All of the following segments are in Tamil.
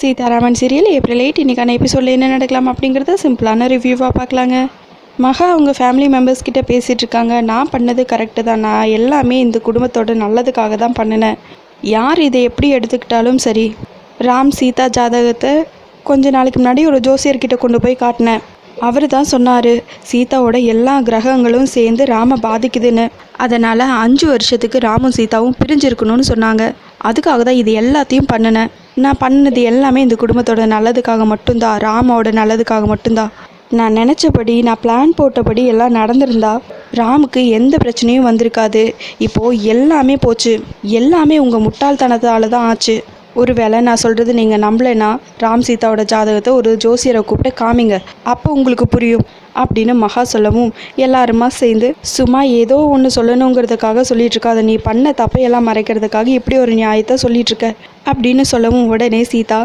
சீதாராமன் சீரியல் ஏப்ரல் 8 இன்றைக்கான எபிசோடில் என்ன நடக்கலாம் அப்படிங்கிறத சிம்பிளான ரிவ்யூவாக பார்க்கலாங்க. மகா அவங்க ஃபேமிலி மெம்பர்ஸ் கிட்ட பேசிகிட்டு இருக்காங்க. நான் பண்ணது கரெக்டு தான், நான் எல்லாமே இந்த குடும்பத்தோட நல்லதுக்காக தான் பண்ணினேன். யார் இதை எப்படி எடுத்துக்கிட்டாலும் சரி. ராம் சீதா ஜாதகத்தை கொஞ்ச நாளைக்கு முன்னாடி ஒரு ஜோசியர்கிட்ட கொண்டு போய் காட்டினேன். அவர் தான் சொன்னார், சீதாவோட எல்லா கிரகங்களும் சேர்ந்து ராம பாதிக்குதுன்னு. அதனால் 5 வருஷத்துக்கு ராமும் சீதாவும் பிரிஞ்சிருக்கணும்னு சொன்னாங்க. அதுக்காக தான் இது எல்லாத்தையும் பண்ணினேன். நான் பண்ணது எல்லாமே இந்த குடும்பத்தோட நல்லதுக்காக மட்டும்தான், ராமோட நல்லதுக்காக மட்டும்தான். நான் நினச்சபடி, நான் பிளான் போட்டபடி எல்லாம் நடந்திருந்தா ராமுக்கு எந்த பிரச்சனையும் வந்திருக்காது. இப்போது எல்லாமே போச்சு. எல்லாமே உங்கள் முட்டாள்தனத்தால் தான் ஆச்சு. ஒருவேளை நான் சொல்கிறது நீங்கள் நம்பலைன்னா ராம் சீதாவோட ஜாதகத்தை ஒரு ஜோசியரை கூப்பிட்டு காமிங்க, அப்போ உங்களுக்கு புரியும் அப்படின்னு மகா சொல்லவும், எல்லாருமா சேர்ந்து சும்மா ஏதோ ஒன்று சொல்லணுங்கிறதுக்காக சொல்லிகிட்ருக்க, அதை நீ பண்ண தப்பையெல்லாம் மறைக்கிறதுக்காக இப்படி ஒரு நியாயத்தை சொல்லிகிட்ருக்க அப்படின்னு சொல்லவும், உடனே சீதா,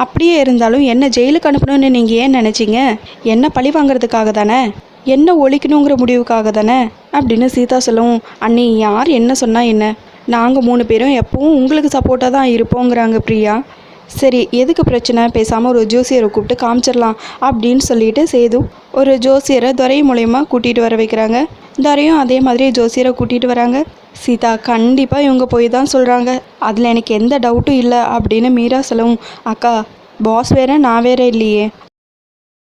அப்படியே இருந்தாலும் என்ன ஜெயிலுக்கு அனுப்பணும்னு நீங்கள் ஏன் நினச்சிங்க? என்ன பழி வாங்கிறதுக்காக தானே, என்ன ஒழிக்கணுங்கிற முடிவுக்காக தானே அப்படின்னு சீதா சொல்லவும், அண்ணி யார் என்ன சொன்னால் என்ன, நாங்கள் 3 பேரும் எப்பவும் உங்களுக்கு சப்போர்ட்டாக தான் இருப்போங்கிறாங்க பிரியா. சரி எதுக்கு பிரச்சனை, பேசாமல் ஒரு ஜோசியரை கூப்பிட்டு காமிச்சிடலாம் அப்படின்னு சொல்லிட்டு சேது ஒரு ஜோசியரை துரை மூலயமா கூட்டிகிட்டு வர வைக்கிறாங்க. துரையும் அதே மாதிரி ஜோசியரை கூட்டிகிட்டு வராங்க. சீதா கண்டிப்பாக இவங்க போய் தான் சொல்கிறாங்க, அதில் எனக்கு எந்த டவுட்டும் இல்லை அப்படின்னு மீரா சொல்லவும், அக்கா பாஸ் வேறு நான் வேறு இல்லையே,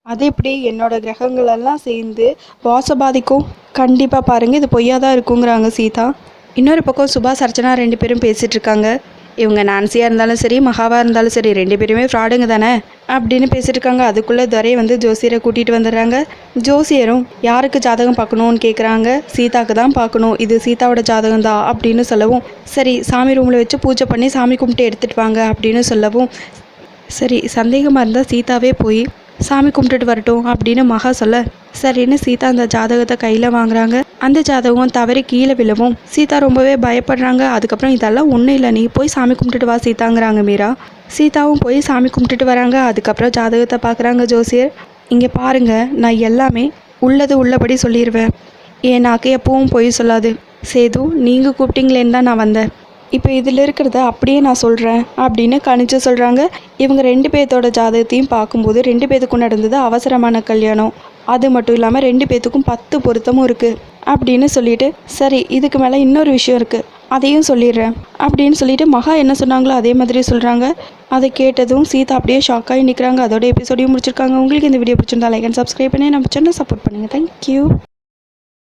அது எப்படி என்னோட கிரகங்களெல்லாம் சேர்ந்து பாஸை பாதிக்கும்? கண்டிப்பாக பாருங்கள் இது பொய்யா தான் இருக்குங்கிறாங்க சீதா. இன்னொரு பக்கம் சுபாஷ் அர்ச்சனா 2 பேரும் பேசிகிட்டு இருக்காங்க. இவங்க நான்சியாக இருந்தாலும் சரி, மகாவாக இருந்தாலும் சரி, 2 பேருமே ஃப்ராடுங்க தானே அப்படின்னு பேசிகிட்டு இருக்காங்க. அதுக்குள்ளே துரை வந்து ஜோசியரை கூட்டிகிட்டு வந்துடுறாங்க. ஜோசியரும் யாருக்கு ஜாதகம் பார்க்கணுன்னு கேட்குறாங்க. சீதாவுக்கு தான் பார்க்கணும், இது சீதாவோட ஜாதகம் தான் அப்படின்னு சொல்லவும், சரி சாமி ரூமில் வச்சு பூஜை பண்ணி சாமி கும்பிட்டு எடுத்துகிட்டு வாங்க அப்படின்னு சொல்லவும், சரி சந்தேகமாக இருந்தால் சீதாவே போய் சாமி கும்பிட்டுட்டு வரட்டும் அப்படின்னு மகா சொல்ல, சரின்னு சீதா அந்த ஜாதகத்தை கையில் வாங்குறாங்க. அந்த ஜாதகம் தவறி கீழே விழவும் சீதா ரொம்பவே பயப்படுறாங்க. அதுக்கப்புறம் இதெல்லாம் ஒன்றும் இல்லை, நீ போய் சாமி கும்பிட்டுட்டு வா சீதாங்கிறாங்க மீரா. சீதாவும் போய் சாமி கும்பிட்டுட்டு வராங்க. அதுக்கப்புறம் ஜாதகத்தை பார்க்குறாங்க ஜோசியர். இங்கே பாருங்கள், நான் எல்லாமே உள்ளது உள்ளபடி சொல்லிடுவேன், ஏன்னாக்கு எப்பவும் போய் சொல்லாது. சேது நீங்கள் கூப்பிட்டீங்களேன்னு தான் நான் வந்தேன், இப்போ இதில் இருக்கிறத அப்படியே நான் சொல்கிறேன் அப்படின்னு கணிச்சு சொல்கிறாங்க. இவங்க 2 பேர்த்தோட ஜாதகத்தையும் பார்க்கும்போது 2 பேர்த்துக்கும் நடந்தது அவசரமான கல்யாணம். அது மட்டும் இல்லாமல் 2 பேர்த்துக்கும் 10 பொருத்தமும் இருக்குது அப்படின்னு சொல்லிட்டு, சரி இதுக்கு மேலே இன்னொரு விஷயம் இருக்குது அதையும் சொல்லிடுறேன் அப்படின்னு சொல்லிட்டு மகா என்ன சொன்னாங்களோ அதே மாதிரி சொல்கிறாங்க. அதை கேட்டதும் சீதா அப்படியே ஷாக்காகி நிற்கிறாங்க. அதோட எபிசோடையும் முடிச்சிருக்காங்க. உங்களுக்கு இந்த வீடியோ பிடிச்சிருந்தா லைக் அண்ட் சப்ஸ்கிரைப் பண்ணி நம்ம சேனல் சப்போர்ட் பண்ணுங்கள். தேங்க்யூ.